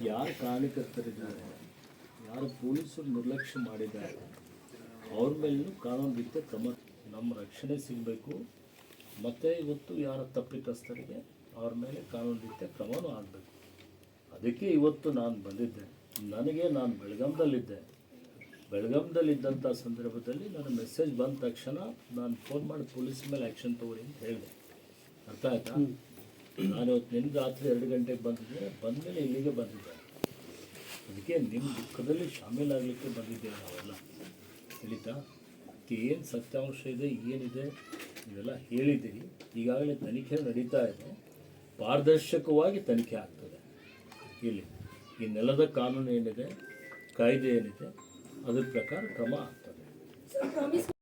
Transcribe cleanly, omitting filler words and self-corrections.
ಯಾರು ಕಾರಣಕರ್ತರಿದ್ದಾರೆ, ಯಾರು ಪೊಲೀಸರು ನಿರ್ಲಕ್ಷ್ಯ ಮಾಡಿದ್ದಾರೆ, ಅವ್ರ ಮೇಲೂ ಕಾನೂನು ರೀತಿಯ ಕ್ರಮ, ನಮ್ಮ ರಕ್ಷಣೆ ಸಿಗಬೇಕು. ಮತ್ತು ಇವತ್ತು ಯಾರ ತಪ್ಪಿತಸ್ಥರಿಗೆ ಅವ್ರ ಮೇಲೆ ಕಾನೂನು ರೀತಿಯ ಕ್ರಮವೂ ಆಗಬೇಕು. ಅದಕ್ಕೆ ಇವತ್ತು ನಾನು ಬಂದಿದ್ದೆ. ನಾನು ಬೆಳಗಾಂದಲ್ಲಿದ್ದಂಥ ಸಂದರ್ಭದಲ್ಲಿ ನನ್ನ ಮೆಸೇಜ್ ಬಂದ ತಕ್ಷಣ ನಾನು ಫೋನ್ ಮಾಡಿ ಪೊಲೀಸ್ ಮೇಲೆ ಆ್ಯಕ್ಷನ್ ತೊಗೊಳ್ಳಿ ಅಂತ ಹೇಳಿದೆ. ಅರ್ಥ ಆಯ್ತಾ? ನಾನು ಇವತ್ತು ನಿನ್ನೆ ರಾತ್ರಿ 2 ಗಂಟೆಗೆ ಬಂದಮೇಲೆ ಇಲ್ಲಿಗೆ ಬಂದಿದ್ದೆ. ಅದಕ್ಕೆ ನಿಮ್ಮ ದುಃಖದಲ್ಲಿ ಶಾಮೀಲಾಗಲಿಕ್ಕೆ ಬಂದಿದ್ದೇವೆ ನಾವೆಲ್ಲ. ತಿಳಿತಾ? ಏನು ಸತ್ಯಾಂಶ ಇದೆ, ಏನಿದೆ ಇವೆಲ್ಲ ಹೇಳಿದ್ದೀರಿ. ಈಗಾಗಲೇ ತನಿಖೆ ನಡೀತಾ ಇದೆ. ಪಾರದರ್ಶಕವಾಗಿ ತನಿಖೆ ಆಗ್ತದೆ. ಇಲ್ಲಿ ಈ ನೆಲದ ಕಾನೂನು ಏನಿದೆ, ಕಾಯ್ದೆ ಏನಿದೆ, ಅದ್ರ ಪ್ರಕಾರ ಕ್ರಮ ಆಗ್ತದೆ.